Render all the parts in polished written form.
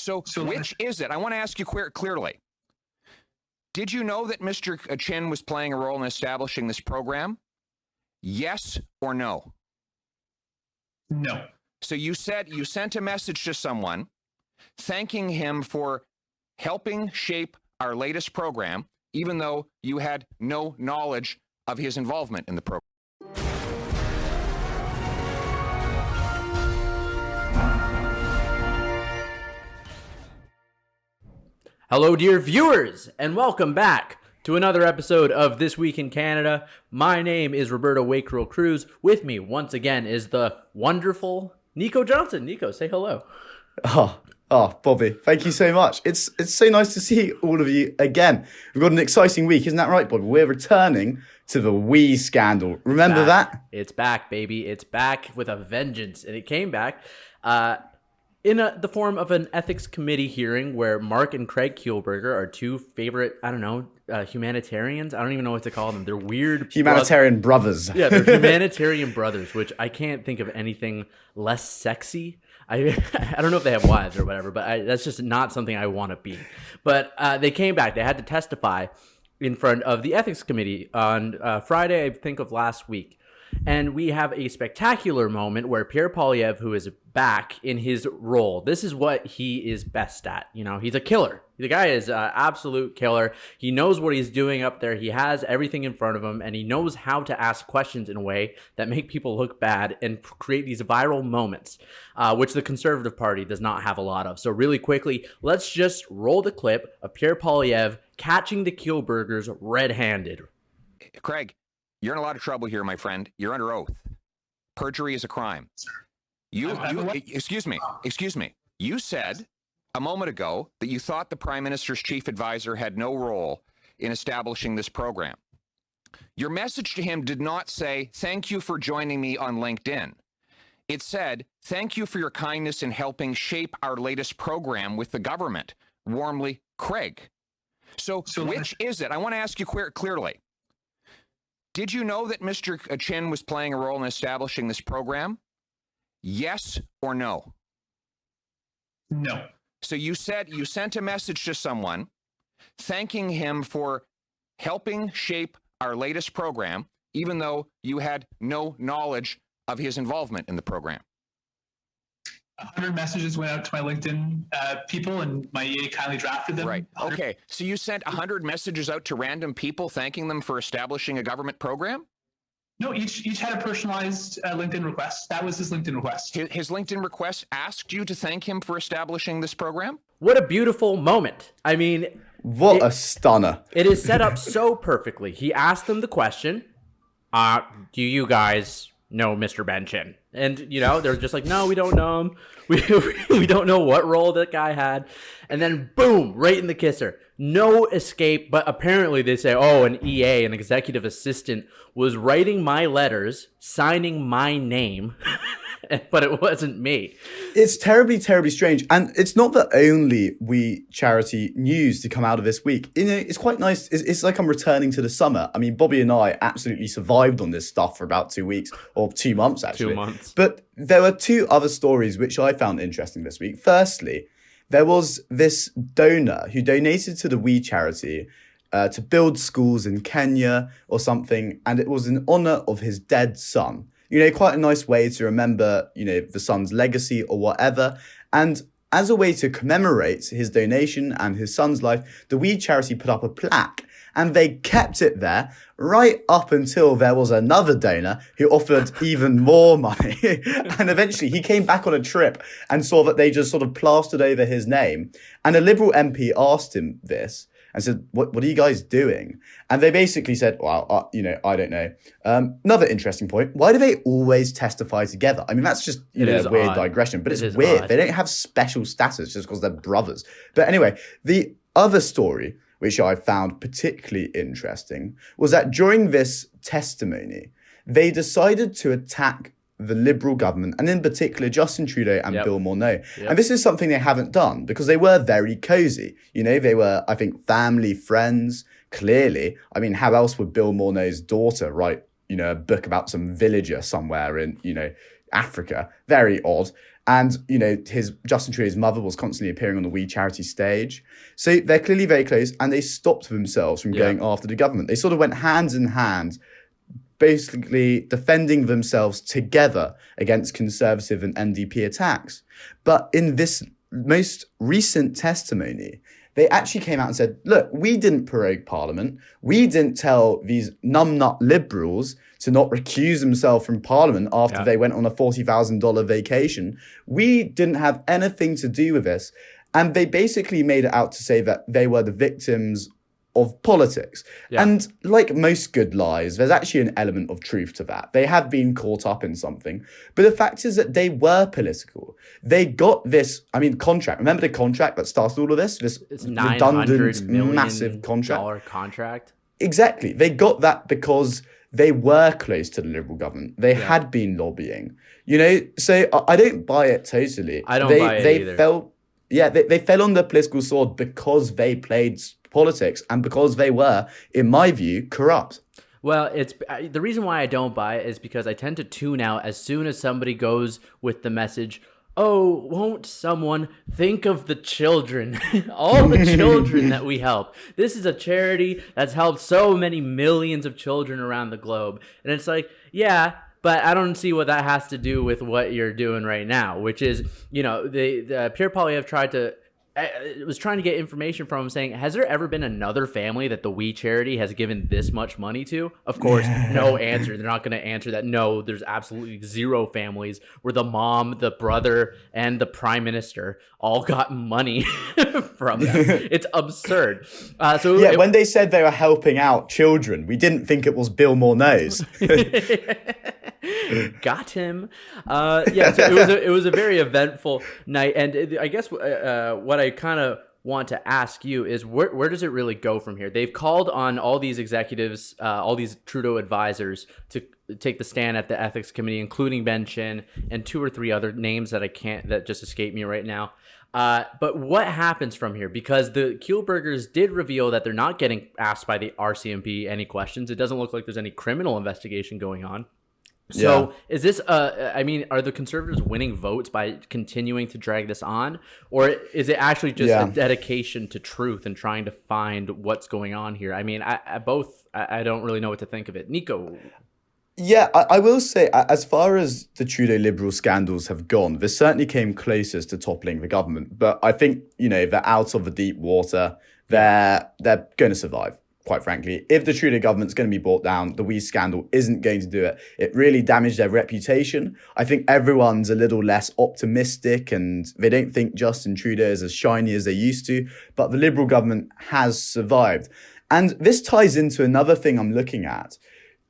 So which is it? I want to ask you clearly. Did you know that Mr. Chin was playing a role in establishing this program? Yes or no? No. So you said you sent a message to someone thanking him for helping shape our latest program, even though you had no knowledge of his involvement in the program. Hello, dear viewers, and welcome back to another episode of This Week in Canada. My name is Roberto Wakerow Cruz. With me, once again, is the wonderful Nico Johnson. Nico, say hello. Oh, Bobby, thank you so much. It's so nice to see all of you again. We've got an exciting week, isn't that right, Bobby? We're returning to the Wii scandal. Remember that? It's back, baby. It's back with a vengeance, and it came back in the form of an ethics committee hearing where Mark and Craig Kielburger are two favorite, humanitarians. I don't even know what to call them. They're weird. Humanitarian brothers. Yeah, they're humanitarian brothers, which I can't think of anything less sexy. I don't know if they have wives or whatever, but that's just not something I want to be. But they came back. They had to testify in front of the ethics committee on Friday, I think, of last week. And we have a spectacular moment where Pierre Poilievre, who is back in his role, this is what he is best at. You know, he's a killer. The guy is an absolute killer. He knows what he's doing up there. He has everything in front of him, and he knows how to ask questions in a way that make people look bad and create these viral moments, which the Conservative Party does not have a lot of. So really quickly, let's just roll the clip of Pierre Poilievre catching the Kielburgers red-handed. Craig, you're in a lot of trouble here, my friend. You're under oath. Perjury is a crime. Excuse me. You said a moment ago that you thought the Prime Minister's chief advisor had no role in establishing this program. Your message to him did not say, "Thank you for joining me on LinkedIn." It said, "Thank you for your kindness in helping shape our latest program with the government. Warmly, Craig." So which is it? I want to ask you clearly. Did you know that Mr. Chin was playing a role in establishing this program? Yes or no? No. So you said you sent a message to someone thanking him for helping shape our latest program, even though you had no knowledge of his involvement in the program. 100 messages went out to my LinkedIn people, and my EA kindly drafted them. Right. Okay. So you sent 100 messages out to random people thanking them for establishing a government program? No, each had a personalized LinkedIn request. That was his LinkedIn request. His LinkedIn request asked you to thank him for establishing this program? What a beautiful moment. I mean, What a stunner. It is set up so perfectly. He asked them the question, do you guys know Mr. Ben Chin? And, you know, they're just like, no, we don't know him. We don't know what role that guy had. And then, boom, right in the kisser. No escape, but apparently they say, an EA, an executive assistant, was writing my letters, signing my name, but it wasn't me. It's terribly, terribly strange. And it's not the only We charity news to come out of this week. You know, it's quite nice. It's like I'm returning to the summer. I mean, Bobby and I absolutely survived on this stuff for about 2 weeks, or 2 months, actually. 2 months. But there were two other stories which I found interesting this week. Firstly, there was this donor who donated to the We charity to build schools in Kenya or something, and it was in honor of his dead son. You know, quite a nice way to remember, you know, the son's legacy or whatever. And as a way to commemorate his donation and his son's life, the We charity put up a plaque, and they kept it there right up until there was another donor who offered even more money. And eventually he came back on a trip and saw that they just sort of plastered over his name. And a Liberal MP asked him this and said, what are you guys doing? And they basically said, well, I don't know. Another interesting point, why do they always testify together? I mean, that's just a weird digression, but it's weird. Odd. They don't have special status just because they're brothers. But anyway, the other story, which I found particularly interesting, was that during this testimony, they decided to attack the Liberal government, and in particular Justin Trudeau and Bill Morneau. And this is something they haven't done because they were very cozy. You know, they were, I think, family, friends, clearly. I mean, how else would Bill Morneau's daughter write, a book about some villager somewhere in, Africa? Very odd. And, Justin Trudeau's mother was constantly appearing on the We Charity stage. So they're clearly very close, and they stopped themselves from going after the government. They sort of went hand in hand, basically defending themselves together against Conservative and NDP attacks. But in this most recent testimony, they actually came out and said, look, we didn't prorogue Parliament. We didn't tell these numbnut Liberals to not recuse themselves from Parliament after they went on a $40,000 vacation. We didn't have anything to do with this. And they basically made it out to say that they were the victims of politics. Yeah. And like most good lies, there's actually an element of truth to that. They have been caught up in something. But the fact is that they were political. They got this, contract. Remember the contract that started all of this? This redundant, massive contract? Exactly. They got that because they were close to the Liberal government. They had been lobbying. So I don't buy it totally. I don't buy it either. They fell on the political sword because they played politics and because they were, in my view, corrupt. Well, the reason why I don't buy it is because I tend to tune out as soon as somebody goes with the message, oh, won't someone think of the children, all the children that we help. This is a charity that's helped so many millions of children around the globe. And it's like, yeah, but I don't see what that has to do with what you're doing right now, which is, the Pierre Poilievre was trying to get information from him saying, has there ever been another family that the We Charity has given this much money to? Of course, no answer. They're not going to answer that. No, there's absolutely zero families where the mom, the brother, and the prime minister all got money from them. It's absurd. When they said they were helping out children, we didn't think it was Bill Morneau's. Got him. So it was a very eventful night, and I guess what I kind of want to ask you is where does it really go from here? They've called on all these executives, all these Trudeau advisors to take the stand at the ethics committee, including Ben Chin and 2 or 3 other names that just escape me right now. But what happens from here? Because the Kielburgers did reveal that they're not getting asked by the RCMP any questions. It doesn't look like there's any criminal investigation going on. So is this, are the Conservatives winning votes by continuing to drag this on? Or is it actually just a dedication to truth and trying to find what's going on here? I don't really know what to think of it. Nico? Yeah, I will say, as far as the Trudeau Liberal scandals have gone, this certainly came closest to toppling the government. But I think, they're out of the deep water. They're going to survive. Quite frankly, if the Trudeau government's going to be brought down, the We scandal isn't going to do it. It really damaged their reputation. I think everyone's a little less optimistic and they don't think Justin Trudeau is as shiny as they used to, but the Liberal government has survived. And this ties into another thing I'm looking at.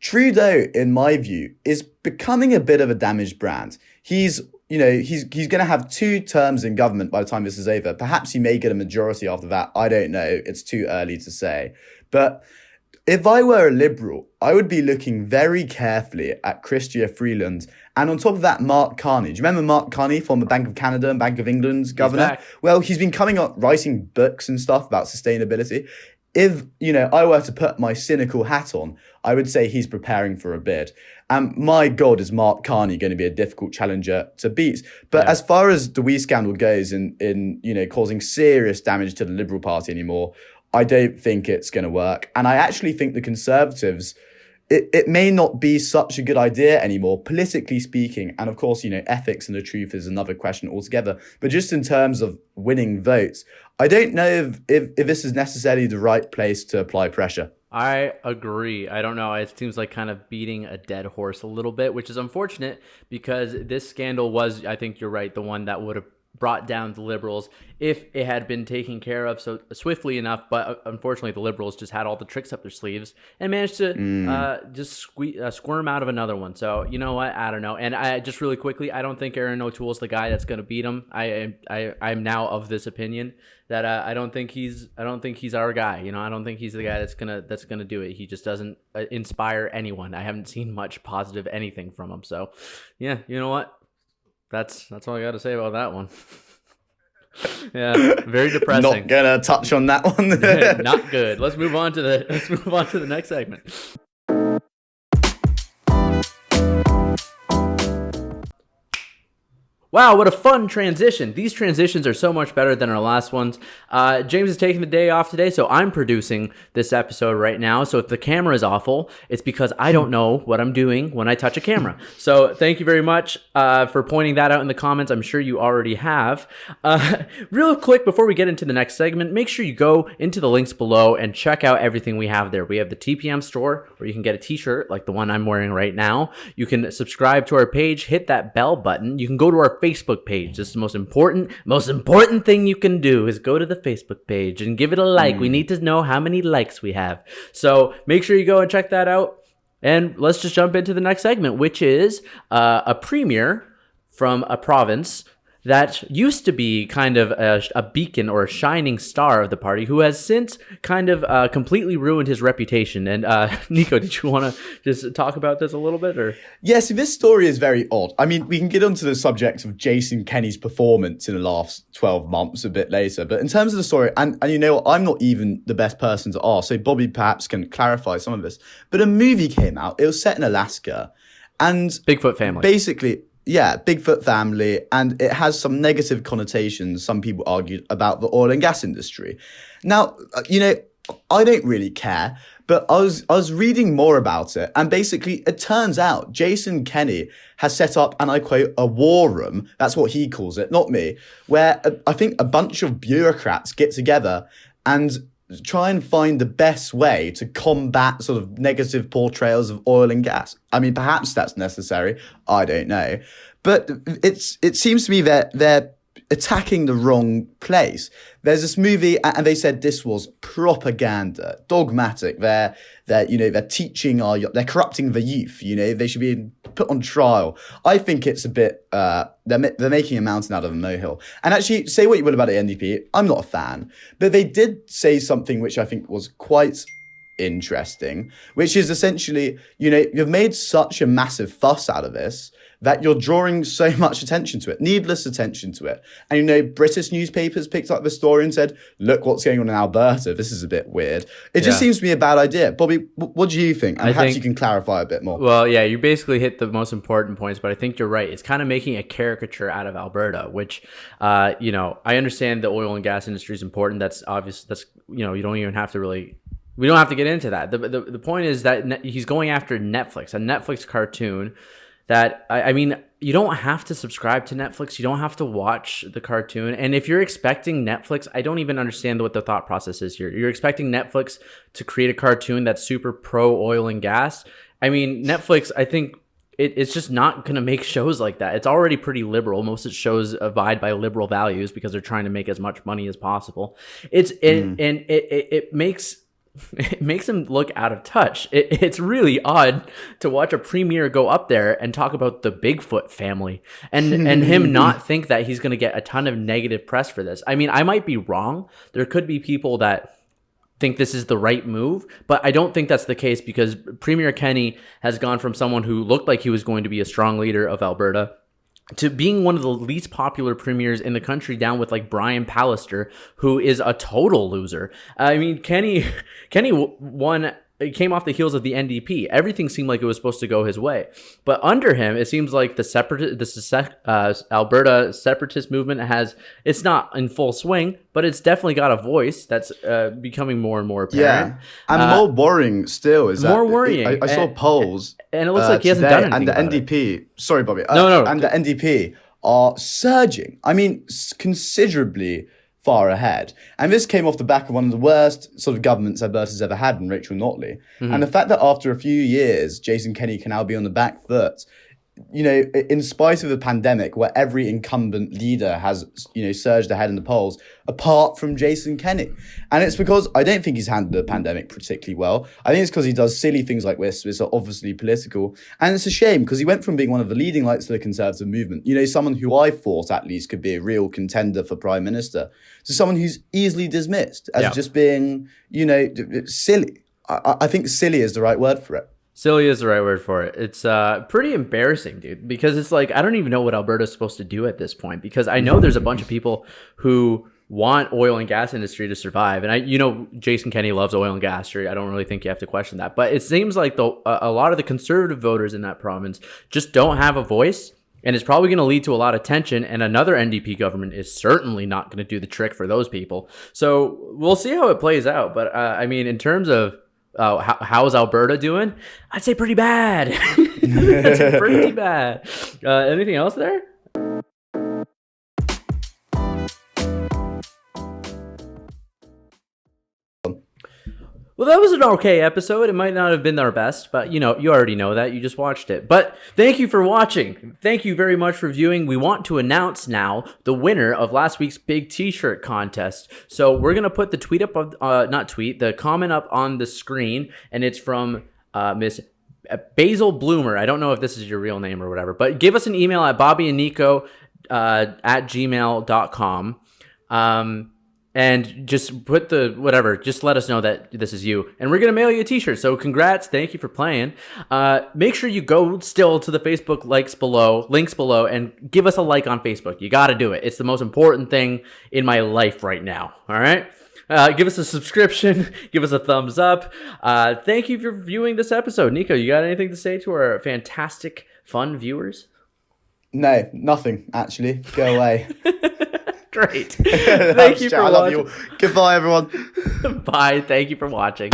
Trudeau, in my view, is becoming a bit of a damaged brand. He's going to have 2 terms in government by the time this is over. Perhaps he may get a majority after that. I don't know. It's too early to say. But if I were a Liberal, I would be looking very carefully at Chrystia Freeland. And on top of that, Mark Carney. Do you remember Mark Carney, former Bank of Canada and Bank of England's governor? Well, he's been coming up writing books and stuff about sustainability. If, I were to put my cynical hat on, I would say he's preparing for a bid. And my God, is Mark Carney going to be a difficult challenger to beat? But as far as the We scandal goes in causing serious damage to the Liberal Party anymore, I don't think it's going to work. And I actually think the Conservatives, it may not be such a good idea anymore, politically speaking. And of course, ethics and the truth is another question altogether. But just in terms of winning votes, I don't know if this is necessarily the right place to apply pressure. I agree. I don't know. It seems like kind of beating a dead horse a little bit, which is unfortunate because this scandal was, I think you're right, the one that would have brought down the Liberals if it had been taken care of so swiftly enough. But unfortunately, the Liberals just had all the tricks up their sleeves and managed to just squirm out of another one. So you know what? I don't know. And I just really quickly, I don't think Aaron O'Toole's the guy that's going to beat him. I'm now of this opinion that I don't think he's our guy. I don't think he's the guy that's gonna do it. He just doesn't inspire anyone. I haven't seen much positive anything from him. So yeah, you know what? That's all I got to say about that one. Yeah, very depressing. Not gonna touch on that one. Not good. Let's move on to the next segment. Wow, what a fun transition. These transitions are so much better than our last ones. James is taking the day off today, so I'm producing this episode right now. So if the camera is awful, it's because I don't know what I'm doing when I touch a camera. So thank you very much for pointing that out in the comments. I'm sure you already have. Real quick, before we get into the next segment, make sure you go into the links below and check out everything we have there. We have the TPM store where you can get a t-shirt like the one I'm wearing right now. You can subscribe to our page, hit that bell button. You can go to our Facebook page. This is the most important thing you can do is go to the Facebook page and give it a like. We need to know how many likes we have. So make sure you go and check that out. And let's just jump into the next segment, which is a premier from a province that used to be kind of a beacon or a shining star of the party, who has since kind of completely ruined his reputation. And Nico, did you want to just talk about this a little bit? Or Yes, this story is very odd. I mean, we can get onto the subject of Jason Kenney's performance in the last 12 months a bit later. But in terms of the story, and you know what, I'm not even the best person to ask, so Bobby perhaps can clarify some of this. But a movie came out. It was set in Alaska. And Bigfoot family. Basically, yeah, Bigfoot family, and it has some negative connotations, some people argued, about the oil and gas industry. Now, you know, I don't really care, but I was reading more about it, and basically it turns out Jason Kenney has set up, and I quote, a war room, that's what he calls it, not me, where I think a bunch of bureaucrats get together and try and find the best way to combat sort of negative portrayals of oil and gas. I mean, perhaps that's necessary. I don't know. But it seems to me that they're attacking the wrong place. There's this movie, and they said this was propaganda, dogmatic. They're teaching they're corrupting the youth. You know, they should be put on trial. I think it's a bit they're making a mountain out of a molehill. And actually, say what you will about the NDP, I'm not a fan, but they did say something which I think was quite interesting, which is essentially, you know, you've made such a massive fuss out of this that you're drawing so much attention to it, needless attention to it. And, you know, British newspapers picked up the story and said, look what's going on in Alberta. This is a bit weird. It just seems to be a bad idea. Bobby, what do you think? And perhaps you can clarify a bit more. Well, yeah, you basically hit the most important points, but I think you're right. It's kind of making a caricature out of Alberta, which, you know, I understand the oil and gas industry is important. That's obvious. That's, you know, you don't even have to really... We don't have to get into that. The point is that he's going after Netflix, a Netflix cartoon that, I mean, you don't have to subscribe to Netflix. You don't have to watch the cartoon. And if you're expecting Netflix, I don't even understand what the thought process is here. You're expecting Netflix to create a cartoon that's super pro oil and gas. I mean, Netflix, I think it's just not going to make shows like that. It's already pretty liberal. Most of its shows abide by liberal values because they're trying to make as much money as possible. It makes him look out of touch. It's really odd to watch a premier go up there and talk about the Bigfoot family and him not think that he's going to get a ton of negative press for this. I mean, I might be wrong. There could be people that think this is the right move, but I don't think that's the case because Premier Kenney has gone from someone who looked like he was going to be a strong leader of Alberta to being one of the least popular premiers in the country, down with like Brian Pallister, who is a total loser. I mean, Kenney won. It came off the heels of the NDP. Everything seemed like it was supposed to go his way, but under him, it seems like the Alberta separatist movement it's not in full swing, but it's definitely got a voice that's becoming more and more apparent. Yeah, and more worrying still is more that worrying. I saw polls, and it looks like he hasn't done anything. And the NDP, sorry, Bobby, no, and the NDP are surging. I mean, considerably far ahead. And this came off the back of one of the worst sort of governments Alberta's ever had in Rachel Notley. Mm-hmm. And the fact that after a few years, Jason Kenney can now be on the back foot, you know, in spite of the pandemic where every incumbent leader has, you know, surged ahead in the polls, apart from Jason Kenney. And it's because I don't think he's handled the pandemic particularly well. I think it's because he does silly things like this, which are obviously political. And it's a shame because he went from being one of the leading lights of the Conservative movement, you know, someone who I thought at least could be a real contender for Prime Minister, to someone who's easily dismissed as just being, you know, silly. I think silly is the right word for it. Silly is the right word for it. It's pretty embarrassing, dude, because it's like, I don't even know what Alberta's supposed to do at this point, because I know there's a bunch of people who want oil and gas industry to survive. And Jason Kenney loves oil and gas. I don't really think you have to question that. But it seems like a lot of the conservative voters in that province just don't have a voice. And it's probably going to lead to a lot of tension, and another NDP government is certainly not going to do the trick for those people. So we'll see how it plays out. But I mean, in terms of how's Alberta doing, I'd say pretty bad. That's pretty bad. Anything else there? Well, that was an okay episode. It might not have been our best, but you already know that. You just watched it. But thank you for watching. Thank you very much for viewing. We want to announce now the winner of last week's big t-shirt contest. So we're going to put the the comment up on the screen, and it's from Miss Basil Bloomer. I don't know if this is your real name or whatever, but give us an email at bobbyandnico at gmail.com. And just put just let us know that this is you. And we're going to mail you a t-shirt. So congrats. Thank you for playing. Make sure you go still to the Facebook links below, and give us a like on Facebook. You got to do it. It's the most important thing in my life right now. All right. Give us a subscription. Give us a thumbs up. Thank you for viewing this episode. Nico, you got anything to say to our fantastic, fun viewers? No, nothing, actually. Go away. Great. Thank you for watching. I love you. Goodbye, everyone. Bye. Thank you for watching.